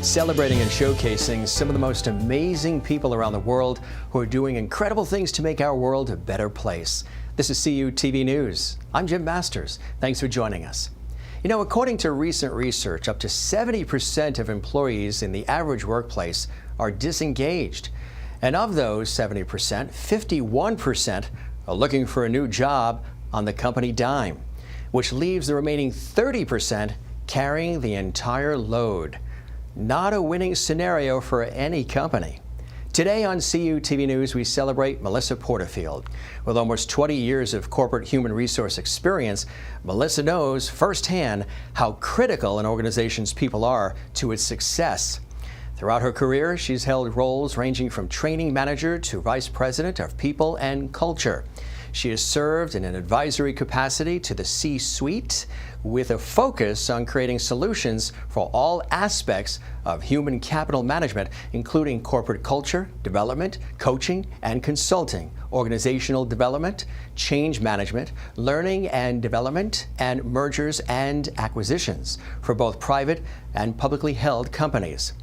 celebrating and showcasing some of the most amazing people around the world who are doing incredible things to make our world a better place. This is CU TV News. I'm Jim Masters. Thanks for joining us. You know, according to recent research, up to 70% of employees in the average workplace are disengaged. And of those 70%, 51% are looking for a new job on the company dime, which leaves the remaining 30% carrying the entire load. Not a winning scenario for any company. Today on CU TV News, we celebrate Melissa Porterfield. With almost 20 years of corporate human resource experience, Melissa knows firsthand how critical an organization's people are to its success. Throughout her career, she's held roles ranging from training manager to vice president of people and culture. She has served in an advisory capacity to the C-suite with a focus on creating solutions for all aspects of human capital management, including corporate culture, development, coaching and consulting, organizational development, change management, learning and development, and mergers and acquisitions for both private and publicly held companies.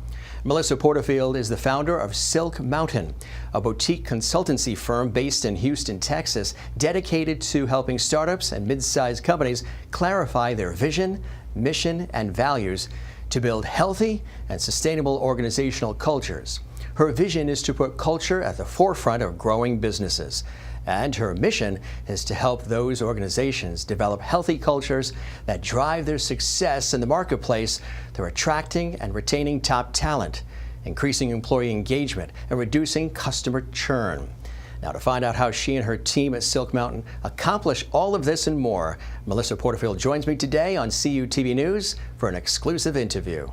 Melissa Porterfield is the founder of Silk Mountain, a boutique consultancy firm based in Houston, Texas, dedicated to helping startups and mid-sized companies clarify their vision, mission, and values to build healthy and sustainable organizational cultures. Her vision is to put culture at the forefront of growing businesses. And her mission is to help those organizations develop healthy cultures that drive their success in the marketplace through attracting and retaining top talent, increasing employee engagement, and reducing customer churn. Now, to find out how she and her team at Silk Mountain accomplish all of this and more, Melissa Porterfield joins me today on CU TV News for an exclusive interview.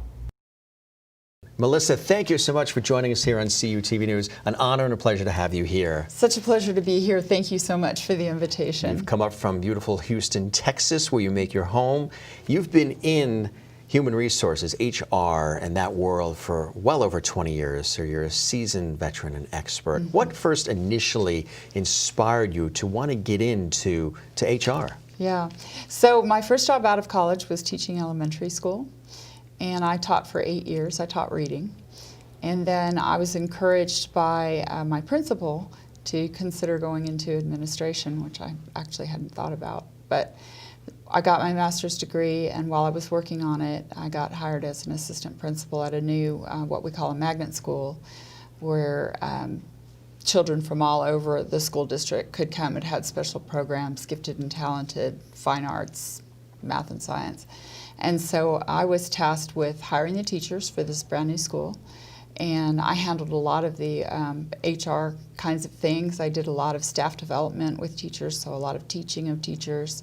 Melissa, thank you so much for joining us here on CU TV News. An honor and a pleasure to have you here. Such a pleasure to be here. Thank you so much for the invitation. You've come up from beautiful Houston, Texas, where you make your home. You've been in human resources, HR, and that world for well over 20 years, so you're a seasoned veteran and expert. Mm-hmm. What first initially inspired you to want to get into HR? Yeah, so my first job out of college was teaching elementary school. And I taught for 8 years. I taught reading. And then I was encouraged by my principal to consider going into administration, which I actually hadn't thought about. But I got my master's degree, and while I was working on it, I got hired as an assistant principal at a new, what we call a magnet school, where children from all over the school district could come. It had special programs, gifted and talented, fine arts, math and science. And so I was tasked with hiring the teachers for this brand new school, and I handled a lot of the HR kinds of things. I did a lot of staff development with teachers, so a lot of teaching of teachers,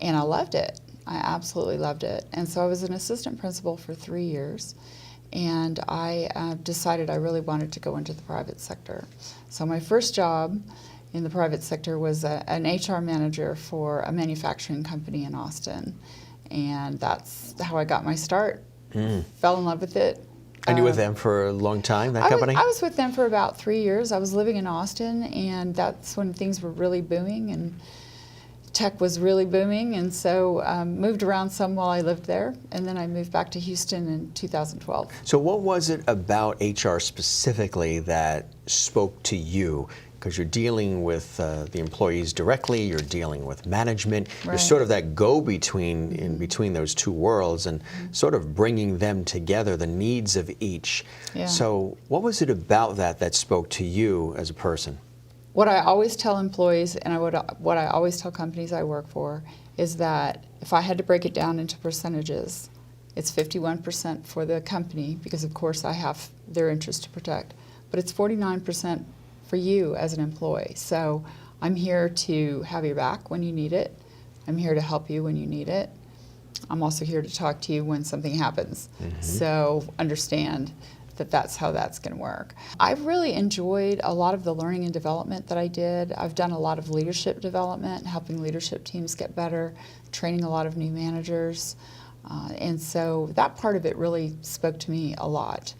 and I loved it. I absolutely loved it. And so I was an assistant principal for 3 years, and I decided I really wanted to go into the private sector. So my first job in the private sector was an HR manager for a manufacturing company in Austin. And that's how I got my start. Fell in love with it. And you were with them for a long time, that company? I was with them for about 3 years. I was living in Austin, and that's when things were really booming, and tech was really booming, and so moved around some while I lived there, and then I moved back to Houston in 2012. So what was it about HR specifically that spoke to you? Because you're dealing with the employees directly, you're dealing with management, right. You're sort of that go-between in between those two worlds and sort of bringing them together, the needs of each. Yeah. So what was it about that spoke to you as a person? What I always tell employees, and what I always tell companies I work for, is that if I had to break it down into percentages, it's 51% for the company, because of course I have their interest to protect, but it's 49% for you as an employee. So I'm here to have your back when you need it. I'm here to help you when you need it. I'm also here to talk to you when something happens. Mm-hmm. So understand that that's how that's going to work. I've really enjoyed a lot of the learning and development that I did. I've done a lot of leadership development, helping leadership teams get better, training a lot of new managers. And so that part of it really spoke to me a lot.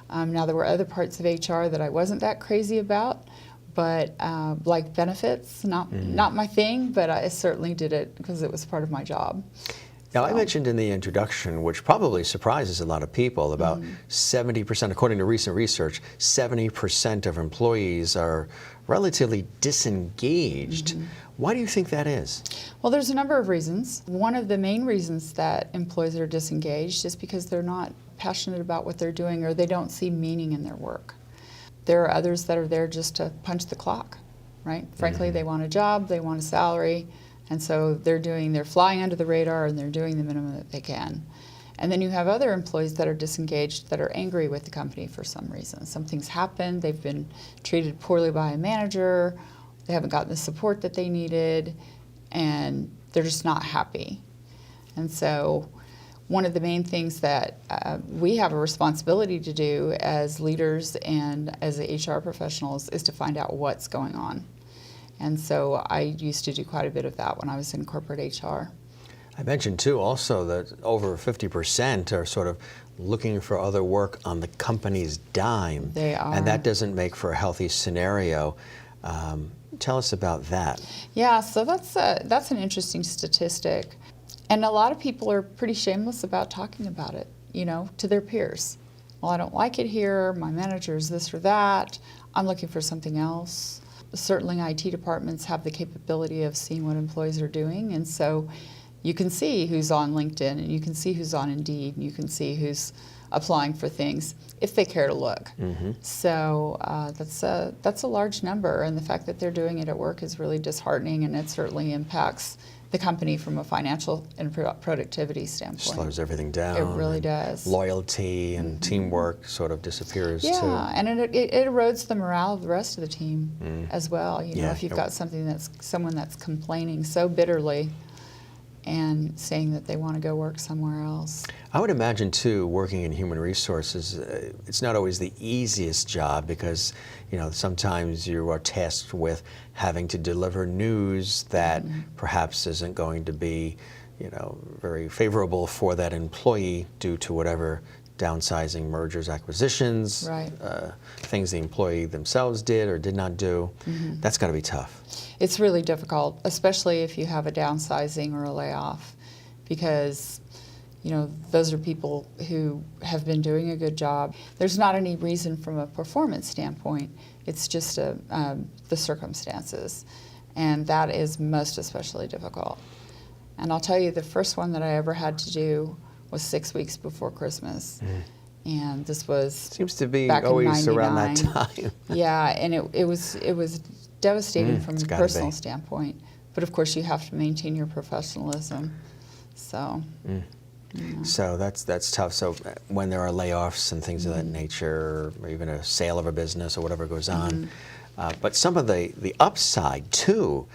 Now, there were other parts of HR that I wasn't that crazy about, but like benefits, not my thing, but I certainly did it because it was part of my job. Now, I mentioned in the introduction, which probably surprises a lot of people, about 70%, according to recent research, 70% of employees are relatively disengaged. Why do you think that is? Well, there's a number of reasons. One of the main reasons that employees are disengaged is because they're not passionate about what they're doing, or they don't see meaning in their work. There are others that are there just to punch the clock, right? Frankly, they want a job, they want a salary, and so they're flying under the radar and they're doing the minimum that they can. And then you have other employees that are disengaged, that are angry with the company for some reason. Something's happened, they've been treated poorly by a manager, they haven't gotten the support that they needed, and they're just not happy. And so one of the main things that we have a responsibility to do as leaders and as HR professionals is to find out what's going on. And so I used to do quite a bit of that when I was in corporate HR. I mentioned too also that over 50% are sort of looking for other work on the company's dime. They are. And that doesn't make for a healthy scenario. Tell us about that. Yeah, so that's an interesting statistic. And a lot of people are pretty shameless about talking about it, to their peers. Well, I don't like it here, my manager is this or that, I'm looking for something else. Certainly IT departments have the capability of seeing what employees are doing, and so you can see who's on LinkedIn, and you can see who's on Indeed, and you can see who's applying for things if they care to look. So that's a large number, and the fact that they're doing it at work is really disheartening, and it certainly impacts the company from a financial and productivity standpoint. Slows everything down. It really does. Loyalty and teamwork sort of disappears too. Yeah, and it erodes the morale of the rest of the team as well. If you've got someone that's complaining so bitterly and saying that they want to go work somewhere else. I would imagine too, working in human resources, it's not always the easiest job because sometimes you are tasked with having to deliver news that perhaps isn't going to be very favorable for that employee due to whatever downsizing, mergers, acquisitions, things the employee themselves did or did not do. That's got to be tough. It's really difficult, especially if you have a downsizing or a layoff, because those are people who have been doing a good job. There's not any reason from a performance standpoint. It's just the circumstances, and that is most especially difficult. And I'll tell you, the first one that I ever had to do was 6 weeks before Christmas. And this was seems to be back always in around that time. Yeah, and it was devastating from a personal standpoint. But of course, you have to maintain your professionalism. So. So that's tough. So when there are layoffs and things of that nature, or even a sale of a business or whatever goes on, but some of the upside too.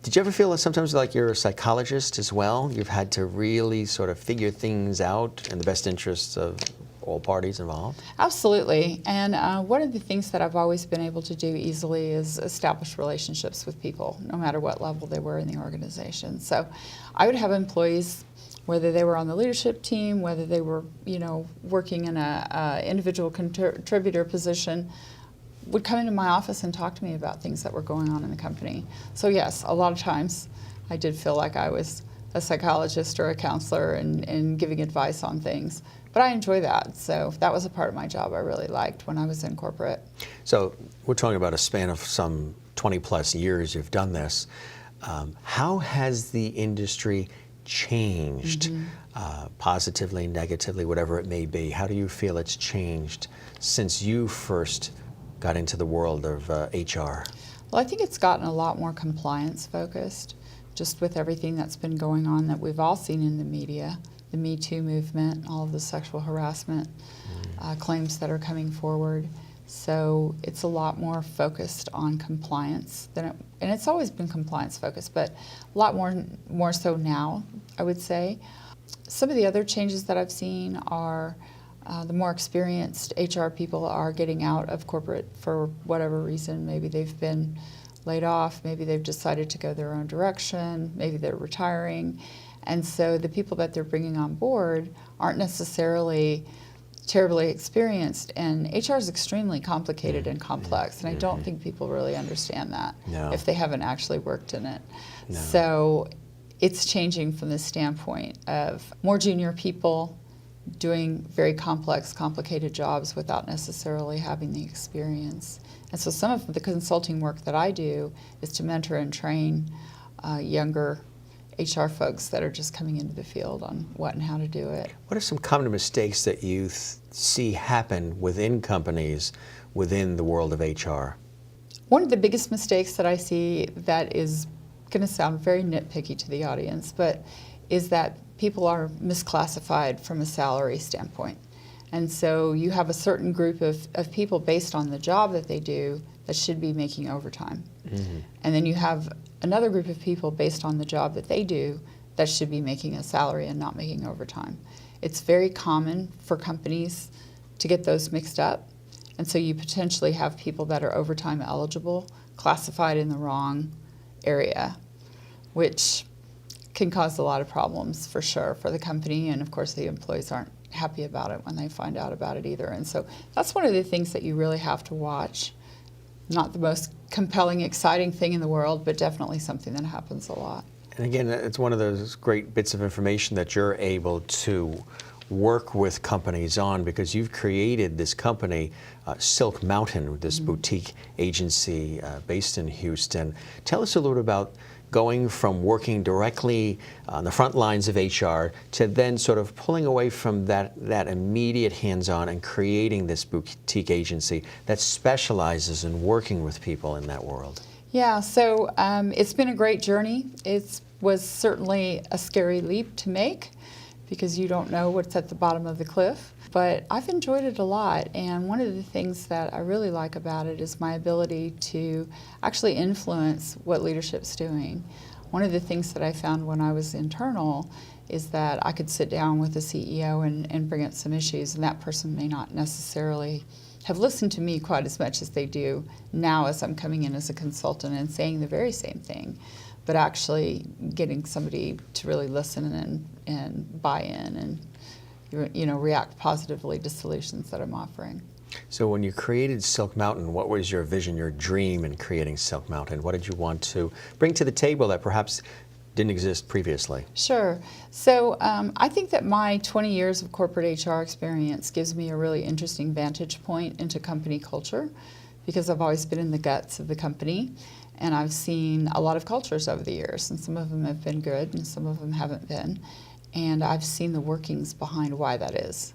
Did you ever feel that sometimes like you're a psychologist as well? You've had to really sort of figure things out in the best interests of all parties involved? Absolutely. And one of the things that I've always been able to do easily is establish relationships with people, no matter what level they were in the organization. So I would have employees, whether they were on the leadership team, whether they were working in a individual contributor position, would come into my office and talk to me about things that were going on in the company. So yes, a lot of times I did feel like I was a psychologist or a counselor and giving advice on things. But I enjoy that. So that was a part of my job I really liked when I was in corporate. So we're talking about a span of some 20 plus years you've done this. How has the industry changed, positively, negatively, whatever it may be? How do you feel it's changed since you first got into the world of HR? Well, I think it's gotten a lot more compliance focused, just with everything that's been going on that we've all seen in the media, the Me Too movement, all of the sexual harassment claims that are coming forward. So it's a lot more focused on compliance and it's always been compliance focused, but a lot more so now, I would say. Some of the other changes that I've seen are the more experienced HR people are getting out of corporate for whatever reason. Maybe they've been laid off, maybe they've decided to go their own direction, maybe they're retiring. And so the people that they're bringing on board aren't necessarily terribly experienced, and HR is extremely complicated and complex, and I don't think people really understand that if they haven't actually worked in it. No. So it's changing from the standpoint of more junior people doing very complex, complicated jobs without necessarily having the experience. And so some of the consulting work that I do is to mentor and train younger HR folks that are just coming into the field on what and how to do it. What are some common mistakes that you see happen within companies within the world of HR? One of the biggest mistakes that I see that is going to sound very nitpicky to the audience, but is that people are misclassified from a salary standpoint. And so you have a certain group of people based on the job that they do that should be making overtime. Mm-hmm. And then you have another group of people based on the job that they do that should be making a salary and not making overtime. It's very common for companies to get those mixed up. And so you potentially have people that are overtime eligible classified in the wrong area, which can cause a lot of problems for sure for the company, and of course the employees aren't happy about it when they find out about it either. And so that's one of the things that you really have to watch. Not the most compelling, exciting thing in the world, but definitely something that happens a lot. And again, it's one of those great bits of information that you're able to work with companies on, because you've created this company, Silk Mountain, this boutique agency based in Houston. Tell us a little bit about going from working directly on the front lines of HR to then sort of pulling away from that immediate hands-on and creating this boutique agency that specializes in working with people in that world. Yeah, so it's been a great journey. It was certainly a scary leap to make because you don't know what's at the bottom of the cliff. But I've enjoyed it a lot, and one of the things that I really like about it is my ability to actually influence what leadership's doing. One of the things that I found when I was internal is that I could sit down with the CEO and bring up some issues, and that person may not necessarily have listened to me quite as much as they do now as I'm coming in as a consultant and saying the very same thing, but actually getting somebody to really listen and buy in and react positively to solutions that I'm offering. So when you created Silk Mountain, what was your vision, your dream in creating Silk Mountain? What did you want to bring to the table that perhaps didn't exist previously? Sure. So I think that my 20 years of corporate HR experience gives me a really interesting vantage point into company culture, because I've always been in the guts of the company, and I've seen a lot of cultures over the years, and some of them have been good and some of them haven't been. And I've seen the workings behind why that is.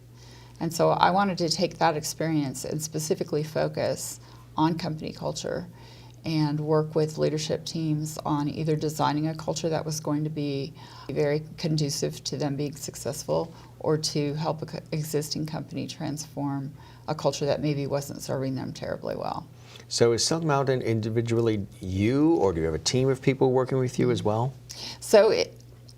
And so I wanted to take that experience and specifically focus on company culture and work with leadership teams on either designing a culture that was going to be very conducive to them being successful, or to help an existing company transform a culture that maybe wasn't serving them terribly well. So is Silk Mountain individually you, or do you have a team of people working with you as well? So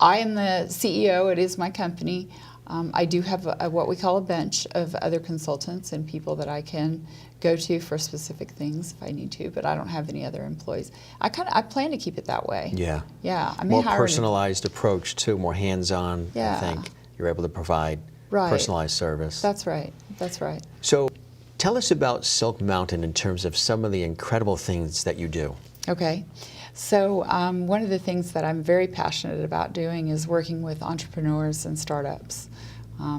I am the CEO. It is my company. I do have what we call a bench of other consultants and people that I can go to for specific things if I need to, but I don't have any other employees. I plan to keep it that way. Yeah. Yeah. I may more hire personalized approach too, more hands-on. Yeah. I think you're able to provide personalized service. That's right. That's right. So tell us about Silk Mountain in terms of some of the incredible things that you do. Okay. So one of the things that I'm very passionate about doing is working with entrepreneurs and startups.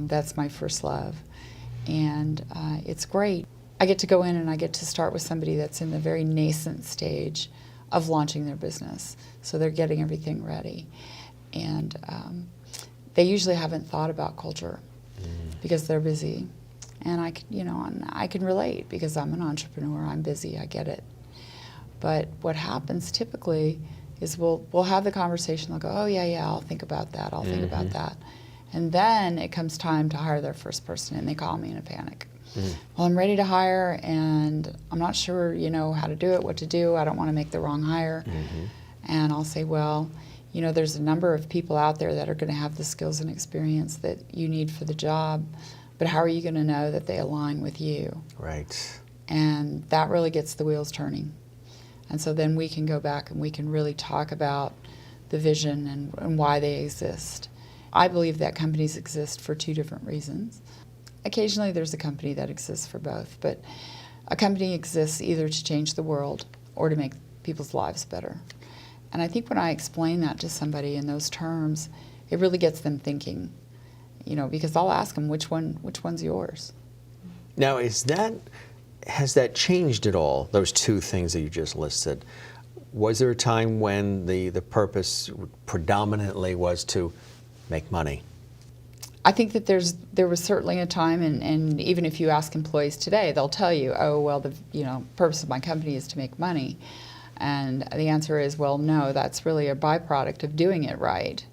That's my first love. And it's great. I get to go in and I get to start with somebody that's in the very nascent stage of launching their business. So they're getting everything ready. And they usually haven't thought about culture because they're busy. And I can relate because I'm an entrepreneur. I'm busy. I get it. But what happens typically is we'll have the conversation. They'll go, oh, yeah, I'll think about that. I'll think about that. And then it comes time to hire their first person, and they call me in a panic. Well, I'm ready to hire, and I'm not sure, how to do it, what to do. I don't want to make the wrong hire. And I'll say, well, there's a number of people out there that are going to have the skills and experience that you need for the job, but how are you going to know that they align with you? Right. And that really gets the wheels turning. And so then we can go back and we can really talk about the vision and why they exist. I believe that companies exist for two different reasons. Occasionally there's a company that exists for both, but a company exists either to change the world or to make people's lives better. And I think when I explain that to somebody in those terms, it really gets them thinking, because I'll ask them, which one's yours? Now, has that changed at all, those two things that you just listed? Was there a time when the purpose predominantly was to make money? I think that there was certainly a time, and even if you ask employees today, they'll tell you, oh, well, the purpose of my company is to make money. And the answer is, well, no, that's really a byproduct of doing it right.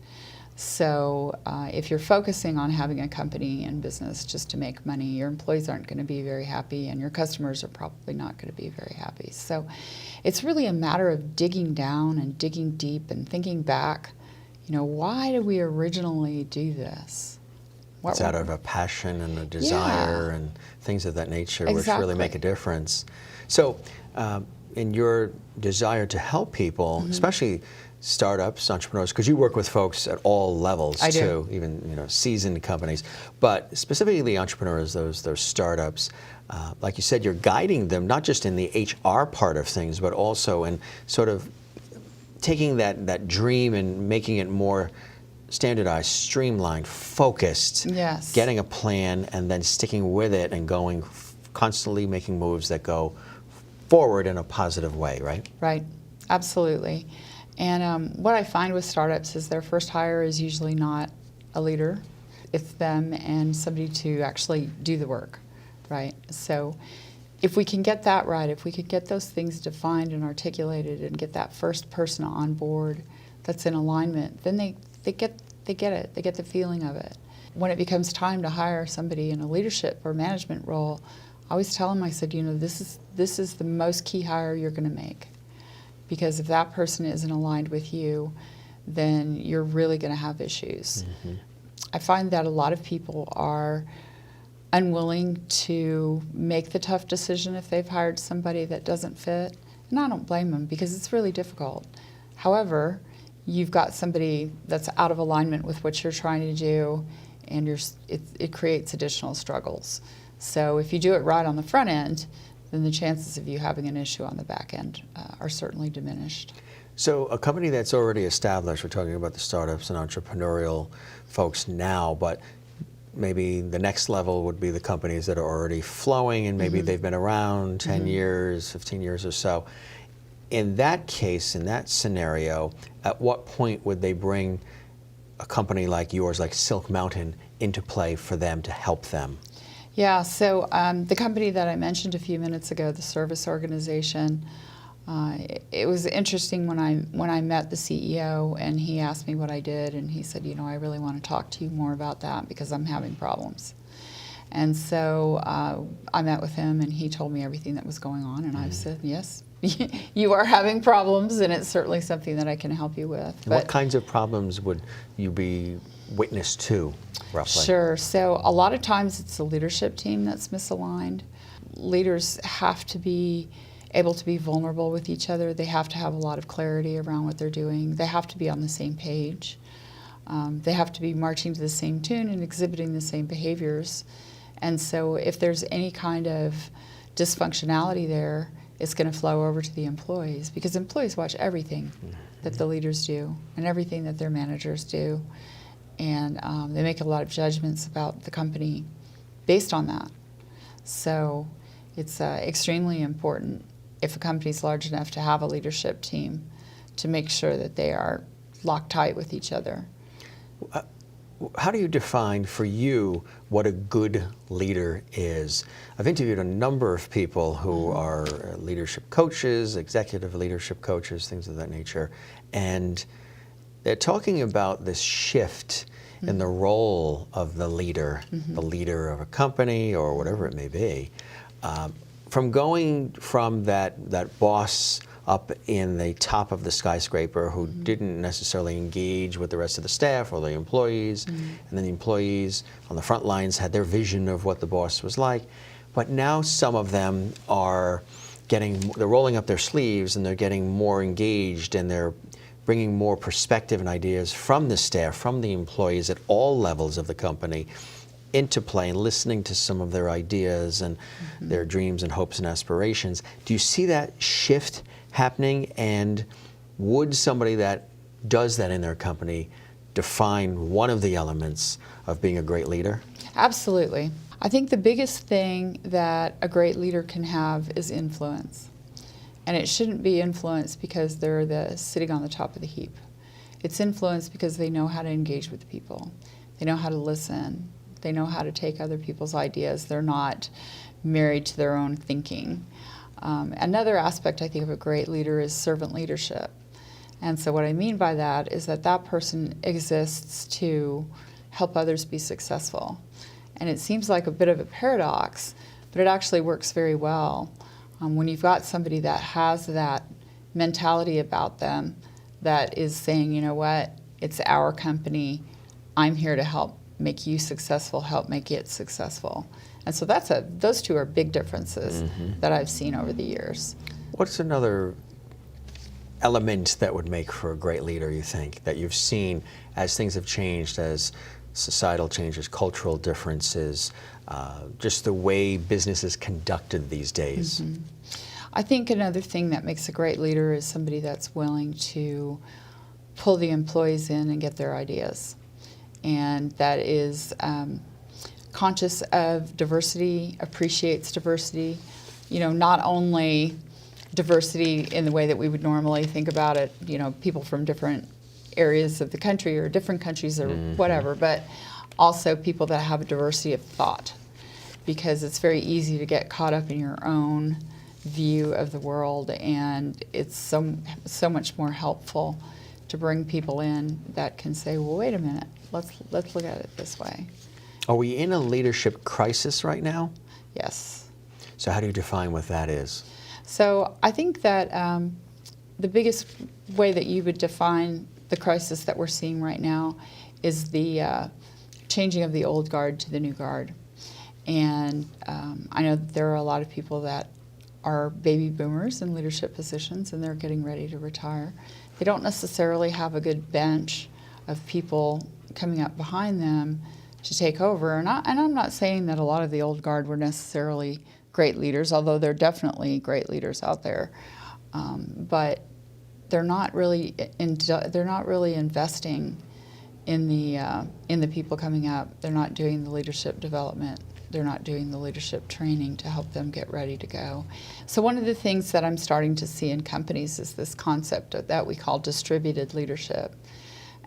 So if you're focusing on having a company and business just to make money, your employees aren't going to be very happy, and your customers are probably not going to be very happy. So it's really a matter of digging down and digging deep and thinking back, why did we originally do this? It's out of a passion and a desire and things of that nature, which really make a difference. So in your desire to help people, especially startups, entrepreneurs, because you work with folks at all levels too, even seasoned companies, but specifically the entrepreneurs, those startups, like you said, you're guiding them not just in the HR part of things, but also in sort of taking that dream and making it more standardized, streamlined, focused, getting a plan and then sticking with it and going, constantly making moves that go forward in a positive way, right? Right, absolutely. And what I find with startups is their first hire is usually not a leader. It's them and somebody to actually do the work, right? So if we can get that right, if we could get those things defined and articulated and get that first person on board that's in alignment, then they get it. They get the feeling of it. When it becomes time to hire somebody in a leadership or management role, I always tell them, I said, this is the most key hire you're going to make. Because if that person isn't aligned with you, then you're really going to have issues. I find that a lot of people are unwilling to make the tough decision if they've hired somebody that doesn't fit. And I don't blame them, because it's really difficult. However, you've got somebody that's out of alignment with what you're trying to do, and it creates additional struggles. So if you do it right on the front end, then the chances of you having an issue on the back end are certainly diminished. So a company that's already established, we're talking about the startups and entrepreneurial folks now, but maybe the next level would be the companies that are already flowing and maybe they've been around 10 years, 15 years or so. In that case, in that scenario, at what point would they bring a company like yours, like Silk Mountain, into play for them to help them? Yeah, so the company that I mentioned a few minutes ago, the service organization, it was interesting when I met the CEO and he asked me what I did, and he said, I really want to talk to you more about that because I'm having problems. And so I met with him and he told me everything that was going on, and I said, yes, you are having problems, and it's certainly something that I can help you with. But what kinds of problems would you be witness to, roughly? Sure. So a lot of times it's the leadership team that's misaligned. Leaders have to be able to be vulnerable with each other. They have to have a lot of clarity around what they're doing. They have to be on the same page. They have to be marching to the same tune and exhibiting the same behaviors. And so if there's any kind of dysfunctionality there, it's going to flow over to the employees, because employees watch everything that the leaders do and everything that their managers do. And they make a lot of judgments about the company based on that. So it's extremely important, if a company's large enough, to have a leadership team to make sure that they are locked tight with each other. How do you define for you what a good leader is? I've interviewed a number of people who are leadership coaches, executive leadership coaches, things of that nature, and they're talking about this shift in the role of the leader of a company or whatever it may be, from going from that boss up in the top of the skyscraper who didn't necessarily engage with the rest of the staff or the employees, and then the employees on the front lines had their vision of what the boss was like. But now some of them they're rolling up their sleeves and they're getting more engaged, and they're bringing more perspective and ideas from the staff, from the employees at all levels of the company into play, and listening to some of their ideas and their dreams and hopes and aspirations. Do you see that shift happening, and would somebody that does that in their company define one of the elements of being a great leader? Absolutely. I think the biggest thing that a great leader can have is influence. And it shouldn't be influence because they're sitting on the top of the heap. It's influence because they know how to engage with people. They know how to listen. They know how to take other people's ideas. They're not married to their own thinking. Another aspect, I think, of a great leader is servant leadership. And so what I mean by that is that that person exists to help others be successful. And it seems like a bit of a paradox, but it actually works very well. When you've got somebody that has that mentality about them, that is saying, you know what, it's our company, I'm here to help make you successful, help make it successful. And so those two are big differences that I've seen over the years. What's another element that would make for a great leader, you think, that you've seen as things have changed, as societal changes, cultural differences, just the way business is conducted these days? I think another thing that makes a great leader is somebody that's willing to pull the employees in and get their ideas. And that is conscious of diversity, appreciates diversity. You know, not only diversity in the way that we would normally think about it, you know, people from different areas of the country or different countries or whatever, but also people that have a diversity of thought, because it's very easy to get caught up in your own view of the world, and it's so much more helpful to bring people in that can say, well, wait a minute, let's look at it this way. Are we in a leadership crisis right now? Yes. So how do you define what that is? So I think that the biggest way that you would define the crisis that we're seeing right now is the changing of the old guard to the new guard. And I know that there are a lot of people that are baby boomers in leadership positions, and they're getting ready to retire. They don't necessarily have a good bench of people coming up behind them to take over. And I'm not saying that a lot of the old guard were necessarily great leaders, although there are definitely great leaders out there. But they're not really investing in the people coming up. They're not doing the leadership development. They're not doing the leadership training to help them get ready to go. So one of the things that I'm starting to see in companies is this concept that we call distributed leadership.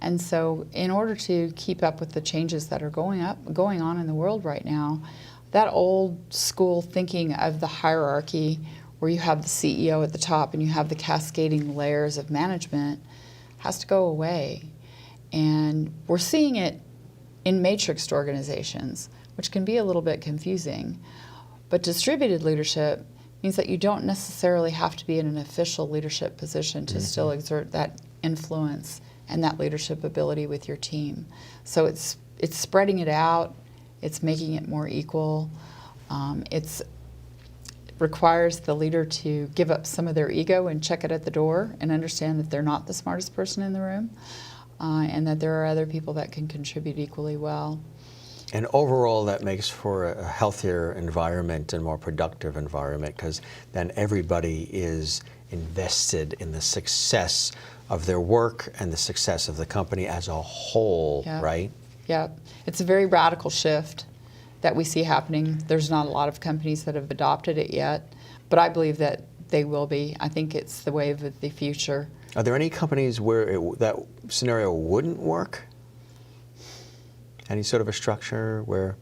And so in order to keep up with the changes that are going on in the world right now, that old school thinking of the hierarchy where you have the CEO at the top and you have the cascading layers of management has to go away. And we're seeing it in matrixed organizations, which can be a little bit confusing. But distributed leadership means that you don't necessarily have to be in an official leadership position to still exert that influence and that leadership ability with your team. So it's spreading it out, it's making it more equal. It requires the leader to give up some of their ego and check it at the door and understand that they're not the smartest person in the room, and that there are other people that can contribute equally well. And overall, that makes for a healthier environment and more productive environment, because then everybody is invested in the success of their work and the success of the company as a whole, right? Yeah, it's a very radical shift that we see happening. There's not a lot of companies that have adopted it yet, but I believe that they will be. I think it's the wave of the future. Are there any companies where that scenario wouldn't work? Any sort of a structure where,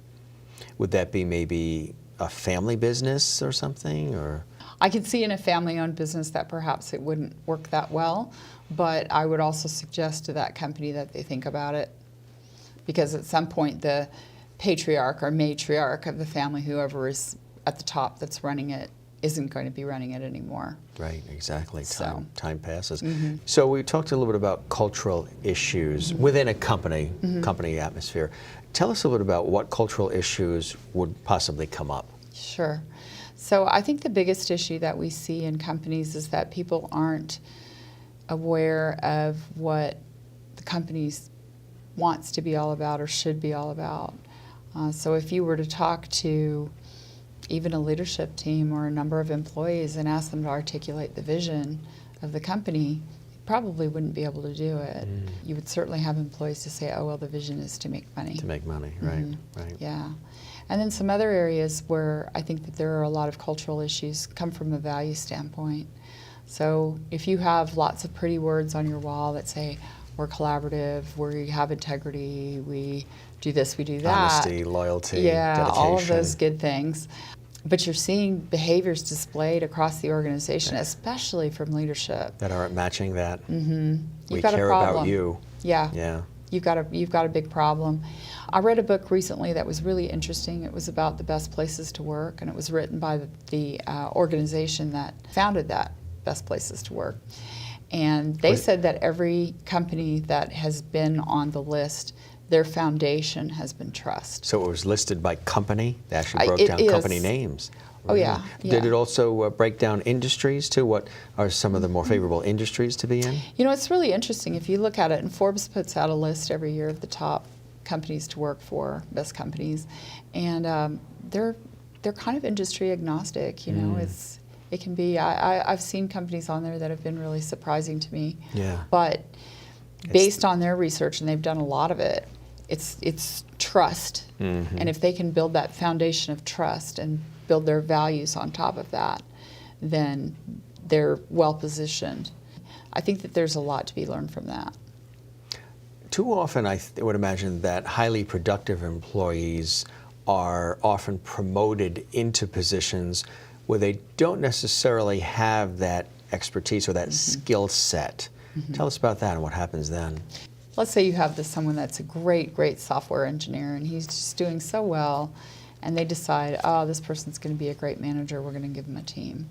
would that be maybe a family business or something, or? I could see in a family-owned business that perhaps it wouldn't work that well, but I would also suggest to that company that they think about it, because at some point the patriarch or matriarch of the family, whoever is at the top that's running it, isn't going to be running it anymore. Right, exactly. So. Time passes. So we talked a little bit about cultural issues within a company, company atmosphere. Tell us a little bit about what cultural issues would possibly come up. Sure. So I think the biggest issue that we see in companies is that people aren't aware of what the company wants to be all about or should be all about. So if you were to talk to even a leadership team or a number of employees and ask them to articulate the vision of the company, probably wouldn't be able to do it. You would certainly have employees to say, oh, well, the vision is to make money. To make money, right, right. Yeah. And then some other areas where I think that there are a lot of cultural issues come from a value standpoint. So if you have lots of pretty words on your wall that say, we're collaborative, we have integrity, we do this, we do that. Honesty, loyalty, dedication. All of those good things. But you're seeing behaviors displayed across the organization, especially from leadership. That aren't matching that. We You've got care a problem. about you. Yeah. Yeah. You've got a big problem. I read a book recently that was really interesting. It was about the best places to work, and it was written by the organization that founded that Best Places to Work. And they said that every company that has been on the list, their foundation has been trust. So it was listed by company? They actually broke down company names. Oh, yeah. Did it also break down industries too? What are some of the more favorable industries to be in? You know, it's really interesting. If you look at it, and Forbes puts out a list every year of the top companies to work for, best companies, and they're kind of industry agnostic. You know, it can be. I've seen companies on there that have been really surprising to me. Yeah. But based on their research, and they've done a lot of it, it's trust. And if they can build that foundation of trust and build their values on top of that, then they're well positioned. I think that there's a lot to be learned from that. Too often, I would imagine that highly productive employees are often promoted into positions where they don't necessarily have that expertise or that skill set. Tell us about that and what happens then. Let's say you have someone that's a great software engineer, and he's just doing so well, and they decide, oh, this person's going to be a great manager, we're going to give him a team.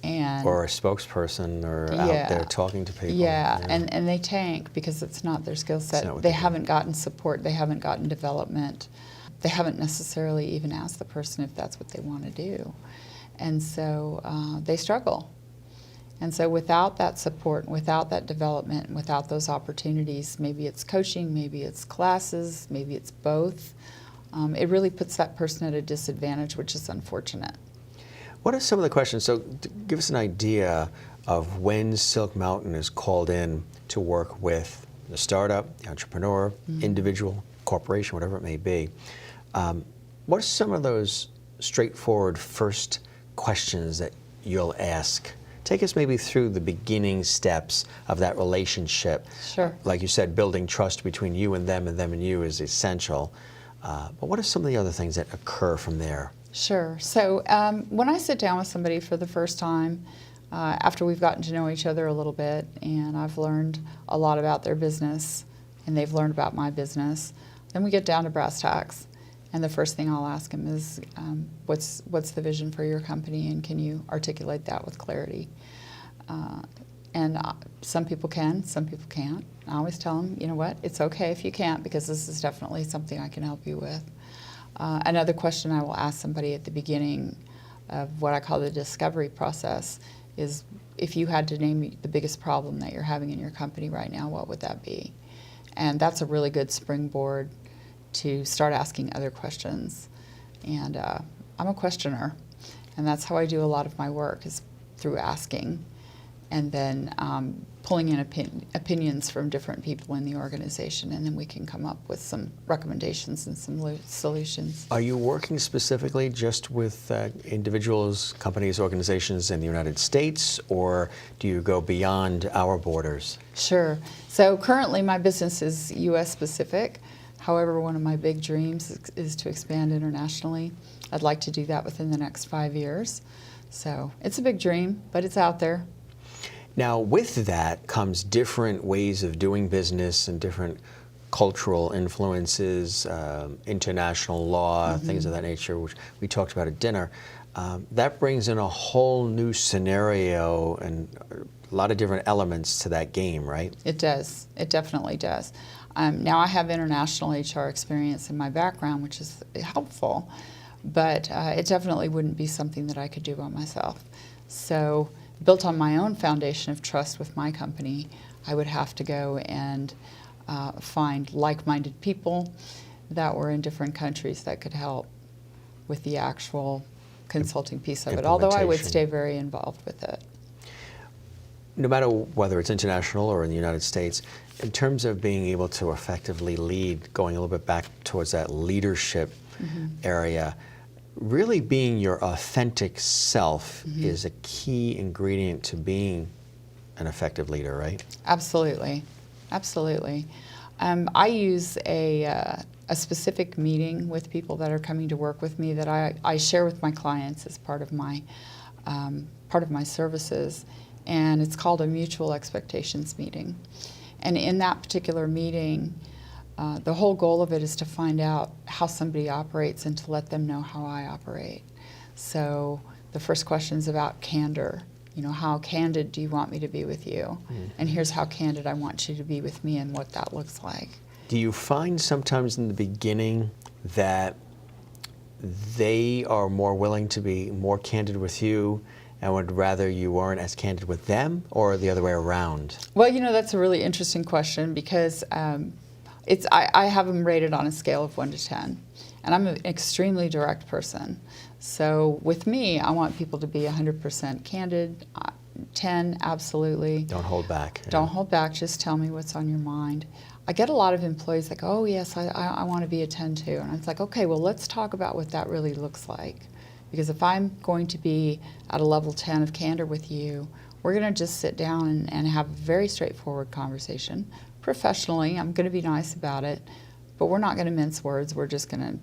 Or a spokesperson, or out there talking to people. Yeah, and they tank because it's not their skill set. They haven't gotten support, they haven't gotten development. They haven't necessarily even asked the person if that's what they want to do. And so they struggle. And so without that support, without that development, and without those opportunities, maybe it's coaching, maybe it's classes, maybe it's both, it really puts that person at a disadvantage, which is unfortunate. What are some of the questions? So give us an idea of when Silk Mountain is called in to work with the startup, the entrepreneur, individual, corporation, whatever it may be. What are some of those straightforward first questions that you'll ask? Take us maybe through the beginning steps of that relationship. Sure. Like you said, building trust between you and them and you is essential. But what are some of the other things that occur from there? Sure. So when I sit down with somebody for the first time, after we've gotten to know each other a little bit, and I've learned a lot about their business, and they've learned about my business, then we get down to brass tacks. And the first thing I'll ask them is, what's the vision for your company, and can you articulate that with clarity? And some people can, some people can't. I always tell them, you know what, it's okay if you can't, because this is definitely something I can help you with. Another question I will ask somebody at the beginning of what I call the discovery process is, if you had to name the biggest problem that you're having in your company right now, what would that be? And that's a really good springboard to start asking other questions. And I'm a questioner, and that's how I do a lot of my work, is through asking, and then pulling in opinions from different people in the organization, and then we can come up with some recommendations and some solutions. Are you working specifically just with individuals, companies, organizations in the United States, or do you go beyond our borders? Sure. So currently my business is U.S. specific. However, one of my big dreams is to expand internationally. I'd like to do that within the next 5 years. So it's a big dream, but it's out there. Now, with that comes different ways of doing business and different cultural influences, international law, things of that nature, which we talked about at dinner. That brings in a whole new scenario and a lot of different elements to that game, right? It does. It definitely does. Now I have international HR experience in my background, which is helpful, but it definitely wouldn't be something that I could do by myself. So, built on my own foundation of trust with my company, I would have to go and find like-minded people that were in different countries that could help with the actual consulting piece of it, although I would stay very involved with it. no matter whether it's international or in the United States, in terms of being able to effectively lead, going a little bit back towards that leadership area, really being your authentic self is a key ingredient to being an effective leader, right? Absolutely, absolutely. I use a specific meeting with people that are coming to work with me that I share with my clients as part of my services, and it's called a mutual expectations meeting. And in that particular meeting, the whole goal of it is to find out how somebody operates and to let them know how I operate. So the first question is about candor. You know, how candid do you want me to be with you? And here's how candid I want you to be with me and what that looks like. Do you find sometimes in the beginning that they are more willing to be more candid with you and would rather you weren't as candid with them, or the other way around? Well, you know, that's a really interesting question because I have them rated on a scale of 1 to 10, and I'm an extremely direct person. So with me, I want people to be 100% candid. 10, absolutely. Don't hold back. Don't hold back. Just tell me what's on your mind. I get a lot of employees like, oh yes, I want to be a 10 too. And it's like, okay, well, let's talk about what that really looks like. Because if I'm going to be at a level 10 of candor with you, we're going to just sit down and have a very straightforward conversation. Professionally, I'm going to be nice about it, but we're not going to mince words. We're just going to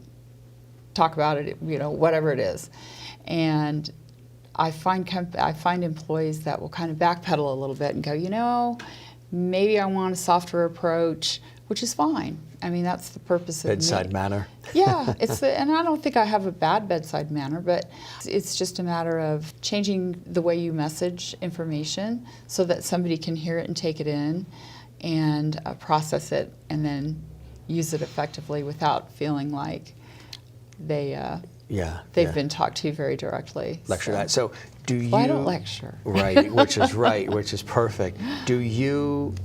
talk about it, you know, whatever it is. And I find employees that will kind of backpedal a little bit and go, you know, maybe I want a softer approach, which is fine. I mean, that's the purpose of Bedside manner. Yeah, and I don't think I have a bad bedside manner, but it's just a matter of changing the way you message information so that somebody can hear it and take it in and process it and then use it effectively without feeling like they've been talked to very directly. Lecture that. So do you... Well, I don't lecture. Right, which is perfect. Do you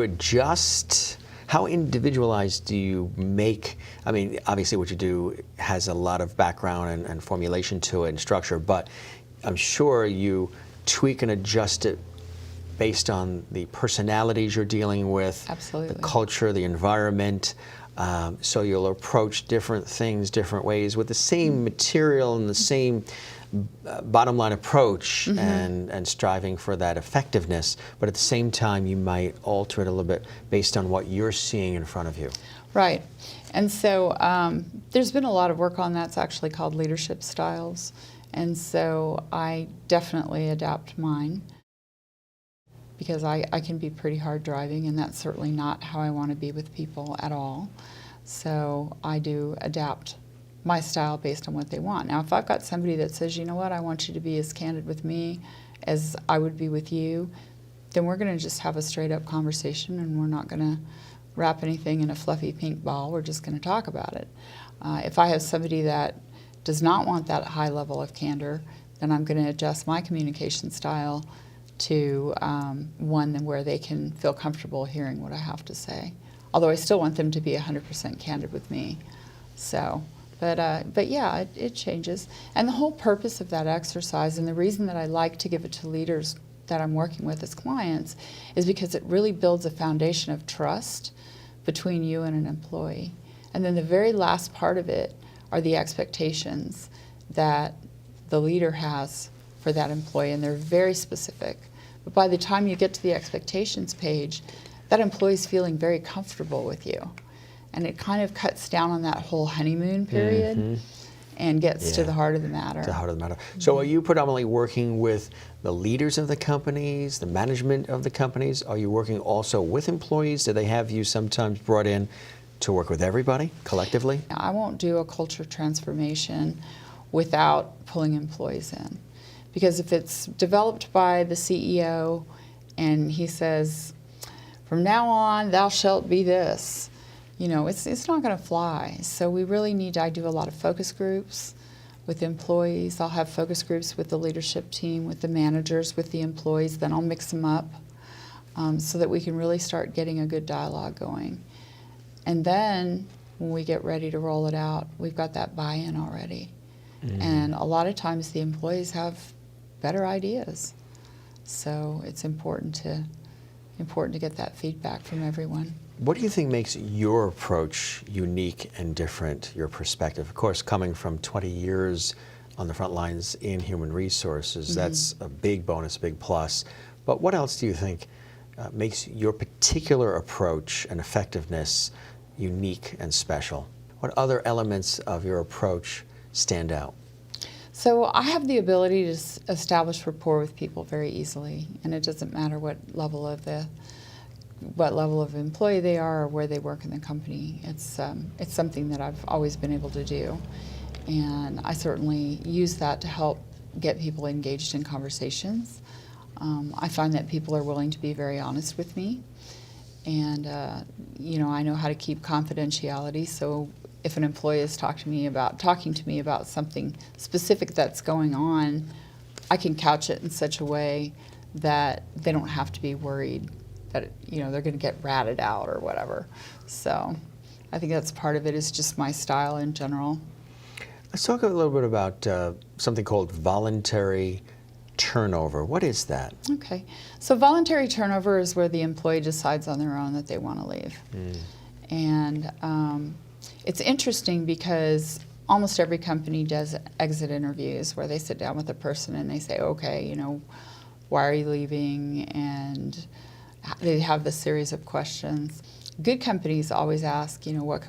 adjust... How individualized do you make? I mean, obviously what you do has a lot of background and formulation to it and structure, but I'm sure you tweak and adjust it based on the personalities you're dealing with, Absolutely. the culture, the environment. So you'll approach different things different ways with the same material and the same bottom line approach and striving for that effectiveness, but at the same time you might alter it a little bit based on what you're seeing in front of you. Right. And so there's been a lot of work on that. It's actually called leadership styles. And so I definitely adapt mine because I can be pretty hard driving, and that's certainly not how I want to be with people at all. So I do adapt my style based on what they want. Now, if I've got somebody that says, you know what, I want you to be as candid with me as I would be with you, then we're going to just have a straight up conversation, and we're not going to wrap anything in a fluffy pink ball. We're just going to talk about it. If I have somebody that does not want that high level of candor, then I'm going to adjust my communication style to one where they can feel comfortable hearing what I have to say. Although I still want them to be 100% candid with me. So, but yeah, it changes. And the whole purpose of that exercise, and the reason that I like to give it to leaders that I'm working with as clients, is because it really builds a foundation of trust between you and an employee. And then the very last part of it are the expectations that the leader has for that employee, and they're very specific. But by the time you get to the expectations page, that employee's feeling very comfortable with you. And it kind of cuts down on that whole honeymoon period and gets to the heart of the matter. To the heart of the matter. So are you predominantly working with the leaders of the companies, the management of the companies? Are you working also with employees? Do they have you sometimes brought in to work with everybody collectively? I won't do a culture transformation without pulling employees in. Because if it's developed by the CEO and he says, from now on, thou shalt be this, you know, it's not going to fly. So we really need to, I do a lot of focus groups with employees. I'll have focus groups with the leadership team, with the managers, with the employees. Then I'll mix them up so that we can really start getting a good dialogue going. And then when we get ready to roll it out, we've got that buy-in already. And a lot of times the employees have better ideas. So it's important to get that feedback from everyone. What do you think makes your approach unique and different, your perspective? Of course, coming from 20 years on the front lines in human resources, that's a big bonus, a big plus. But what else do you think makes your particular approach and effectiveness unique and special? What other elements of your approach stand out? So I have the ability to establish rapport with people very easily, and it doesn't matter what level of employee they are or where they work in the company. It's something that I've always been able to do, and I certainly use that to help get people engaged in conversations. I find that people are willing to be very honest with me, and I know how to keep confidentiality. So if an employee is talking to me about something specific that's going on, I can couch it in such a way that they don't have to be worried that they're going to get ratted out or whatever. So I think that's part of it, is just my style in general. Let's talk a little bit about something called voluntary turnover. What is that? Okay. So voluntary turnover is where the employee decides on their own that they want to leave. And it's interesting because almost every company does exit interviews where they sit down with a person and they say, okay, why are you leaving? And they have this series of questions. Good companies always ask, what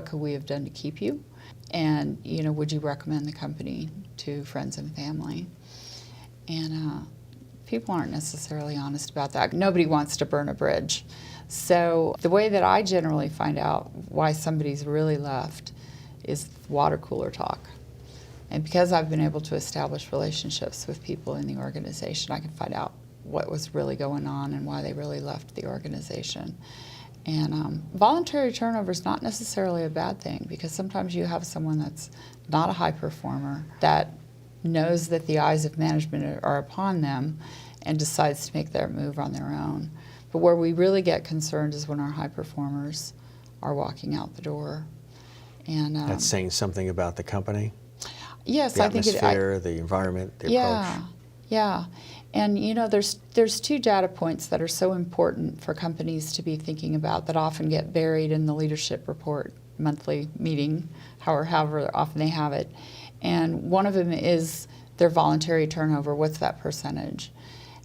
could we have done to keep you? And, would you recommend the company to friends and family? And people aren't necessarily honest about that. Nobody wants to burn a bridge. So the way that I generally find out why somebody's really left is water cooler talk. And because I've been able to establish relationships with people in the organization, I can find out what was really going on and why they really left the organization. And voluntary turnover is not necessarily a bad thing, because sometimes you have someone that's not a high performer that knows that the eyes of management are upon them and decides to make their move on their own. But where we really get concerned is when our high performers are walking out the door. And that's saying something about the company? Yes, the I think atmosphere, the environment, the approach. Yeah. And there's two data points that are so important for companies to be thinking about that often get buried in the leadership report monthly meeting, however often they have it. And one of them is their voluntary turnover. What's that percentage?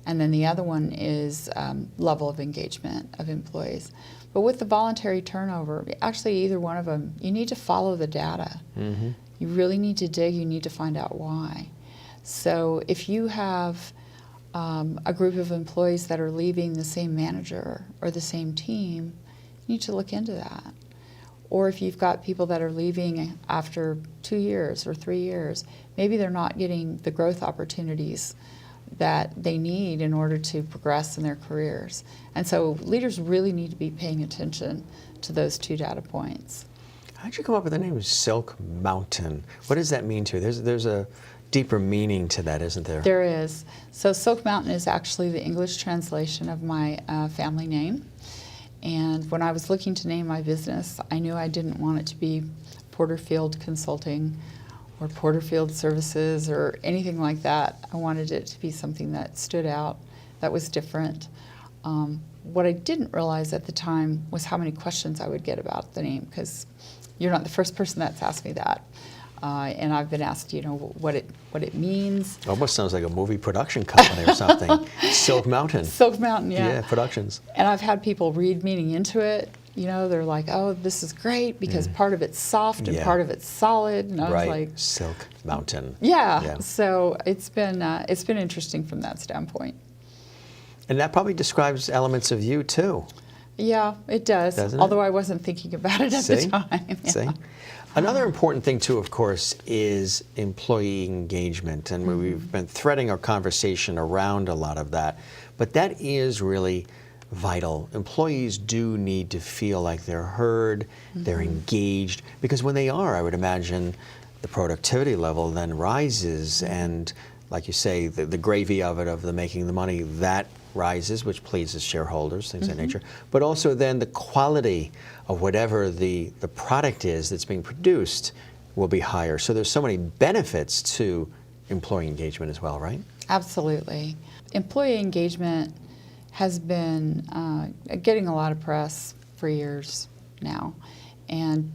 And then the other one is level of engagement of employees. But with the voluntary turnover, actually either one of them, you need to follow the data. Mm-hmm. You really need to dig. You need to find out why. So if you have a group of employees that are leaving the same manager or the same team, you need to look into that. Or if you've got people that are leaving after 2 years or 3 years, maybe they're not getting the growth opportunities that they need in order to progress in their careers. And so leaders really need to be paying attention to those two data points. How'd you come up with the name Silk Mountain? What does that mean to you? There's a deeper meaning to that, isn't there? There is. So Silk Mountain is actually the English translation of my family name. And when I was looking to name my business, I knew I didn't want it to be Porterfield Consulting or Porterfield Services or anything like that. I wanted it to be something that stood out, that was different. What I didn't realize at the time was how many questions I would get about the name, because you're not the first person that's asked me that. And I've been asked, what it means. Almost sounds like a movie production company or something. Silk Mountain. Silk Mountain, yeah. Yeah, Productions. And I've had people read meaning into it. They're like, oh, this is great because part of it's soft and part of it's solid. And I was like, Silk Mountain. Yeah. So it's been interesting from that standpoint. And that probably describes elements of you too. Yeah, it does. Doesn't it? Although I wasn't thinking about it at the time. Yeah. See? Another important thing too, of course, is employee engagement. And we've been threading our conversation around a lot of that. But that is really vital. Employees do need to feel like they're heard, they're engaged, because when they are, I would imagine the productivity level then rises, and like you say, the gravy of it, of the making the money, that rises, which pleases shareholders, things of that nature. But also then the quality of whatever the product is that's being produced will be higher. So there's so many benefits to employee engagement as well, right? Absolutely. Employee engagement has been getting a lot of press for years now, and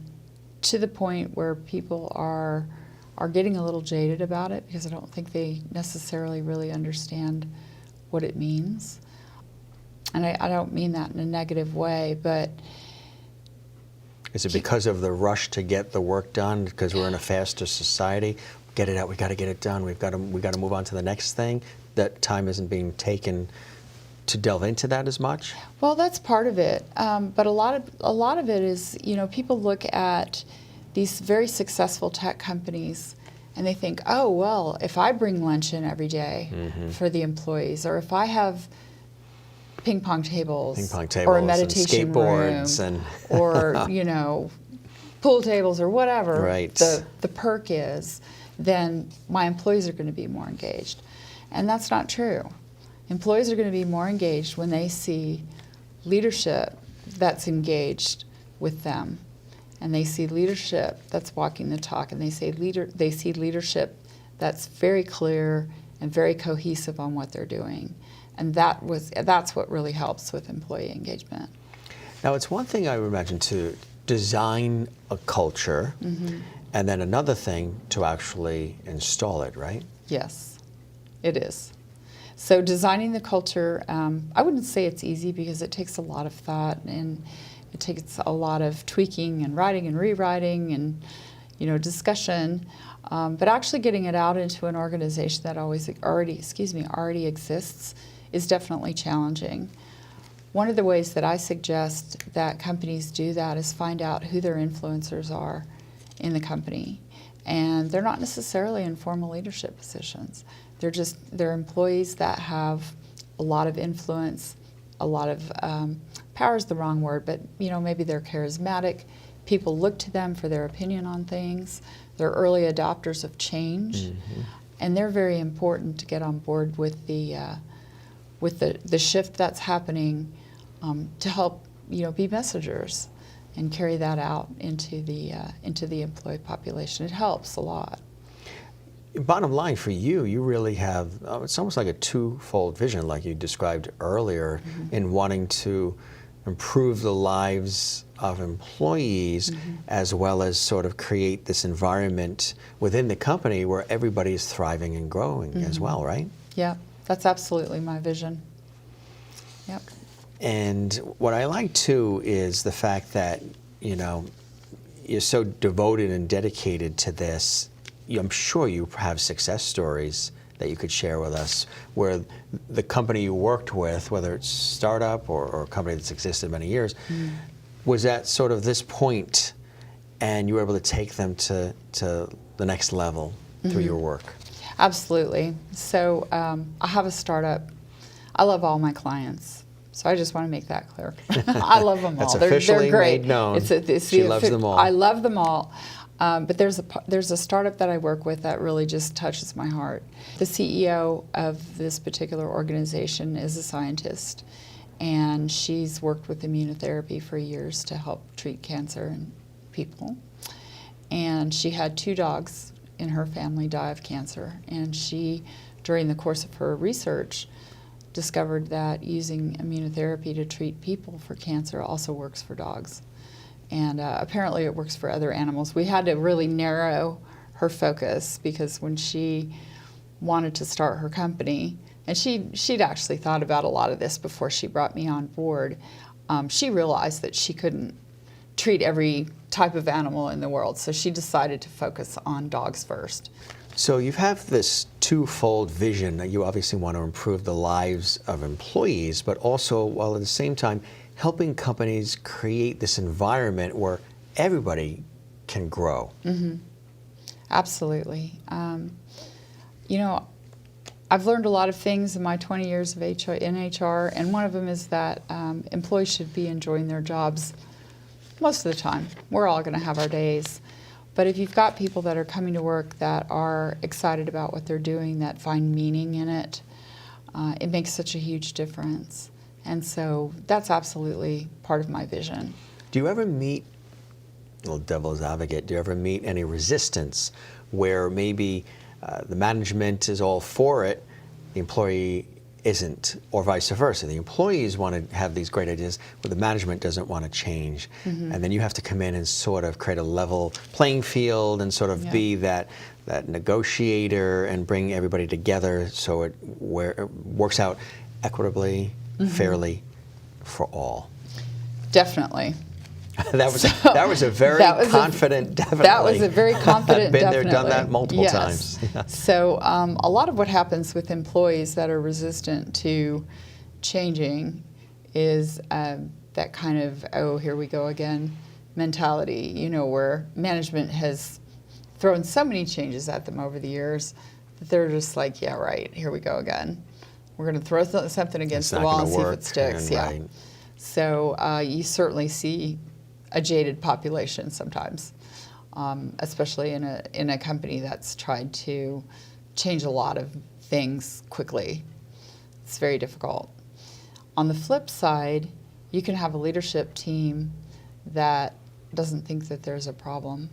to the point where people are getting a little jaded about it because I don't think they necessarily really understand what it means. And I don't mean that in a negative way, but... Is it because of the rush to get the work done, because we're in a faster society? Get it out, we got to get it done, we got to move on to the next thing, that time isn't being taken to delve into that as much? Well, that's part of it, but a lot of it is, you know, people look at these very successful tech companies and they think, oh, well, if I bring lunch in every day for the employees, or if I have ping pong tables or a meditation and room skateboards or, you know, pool tables or whatever right. the perk is, then my employees are going to be more engaged. And that's not true. Employees are going to be more engaged when they see leadership that's engaged with them, and they see leadership that's walking the talk, and they see leadership that's very clear and very cohesive on what they're doing. And that's what really helps with employee engagement. Now, it's one thing I would imagine to design a culture, and then another thing to actually install it, right? Yes, it is. So designing the culture, I wouldn't say it's easy because it takes a lot of thought and it takes a lot of tweaking and writing and rewriting and, you know, discussion. But actually getting it out into an organization that already exists is definitely challenging. One of the ways that I suggest that companies do that is find out who their influencers are in the company. And they're not necessarily in formal leadership positions. They're employees that have a lot of influence, a lot of, power is the wrong word, but you know, maybe they're charismatic. People look to them for their opinion on things. They're early adopters of change. And they're very important to get on board with the shift that's happening, to help, you know, be messengers and carry that out into the employee population. It helps a lot. Bottom line for you, you really have, it's almost like a twofold vision, like you described earlier, in wanting to improve the lives of employees, as well as sort of create this environment within the company where everybody is thriving and growing as well, right? Yeah, that's absolutely my vision. Yep. And what I like too is the fact that, you know, you're so devoted and dedicated to this. I'm sure you have success stories that you could share with us where the company you worked with, whether it's a startup or a company that's existed many years, was at sort of this point and you were able to take them to the next level through your work. Absolutely. So I have a startup. I love all my clients. So I just want to make that clear. I love them all. That's They're officially great. made known. She loves them all. I love them all. But there's a startup that I work with that really just touches my heart. The CEO of this particular organization is a scientist, and she's worked with immunotherapy for years to help treat cancer in people. And she had 2 dogs in her family die of cancer, and she, during the course of her research, discovered that using immunotherapy to treat people for cancer also works for dogs. And apparently it works for other animals. We had to really narrow her focus because when she wanted to start her company, and she'd actually thought about a lot of this before she brought me on board, she realized that she couldn't treat every type of animal in the world, so she decided to focus on dogs first. So you have this twofold vision that you obviously want to improve the lives of employees, but also, while at the same time, helping companies create this environment where everybody can grow. Absolutely. You know, I've learned a lot of things in my 20 years of in HR, and one of them is that employees should be enjoying their jobs most of the time. We're all going to have our days. But if you've got people that are coming to work that are excited about what they're doing, that find meaning in it, it makes such a huge difference. And so that's absolutely part of my vision. Do you ever meet, little devil's advocate, do you ever meet any resistance where maybe the management is all for it, the employee isn't, or vice versa. The employees want to have these great ideas, but the management doesn't want to change. And then you have to come in and sort of create a level playing field and sort of be that negotiator and bring everybody together so it works out equitably, fairly for all. Definitely. That was a very confident, definitely. That was a very confident, been definitely. there, done that multiple yes. times. Yeah. So a lot of what happens with employees that are resistant to changing is that kind of, oh, here we go again mentality, you know, where management has thrown so many changes at them over the years that they're just like, yeah, right, here we go again. We're going to throw something against the wall and see if it sticks. Yeah. Right. So you certainly see a jaded population sometimes, especially in a company that's tried to change a lot of things quickly. It's very difficult. On the flip side, you can have a leadership team that doesn't think that there's a problem,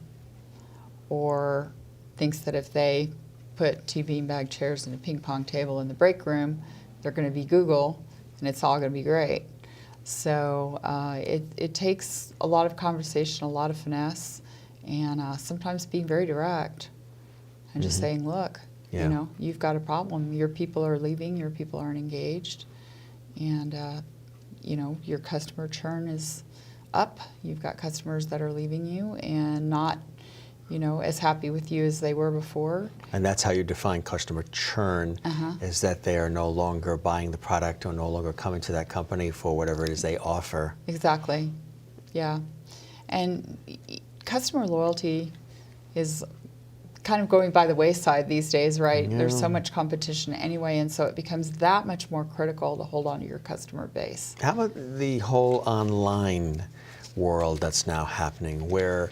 or thinks that if they put two beanbag chairs and a ping pong table in the break room, they're going to be Google and it's all going to be great. So it takes a lot of conversation, a lot of finesse, and sometimes being very direct and just saying, look, you know, you've got a problem. Your people are leaving, your people aren't engaged, and you know, your customer churn is up. You've got customers that are leaving you and not, you know, as happy with you as they were before. And that's how you define customer churn, is that they are no longer buying the product or no longer coming to that company for whatever it is they offer. Exactly, yeah. And customer loyalty is kind of going by the wayside these days, right? Yeah. There's so much competition anyway, and so it becomes that much more critical to hold on to your customer base. How about the whole online world that's now happening, where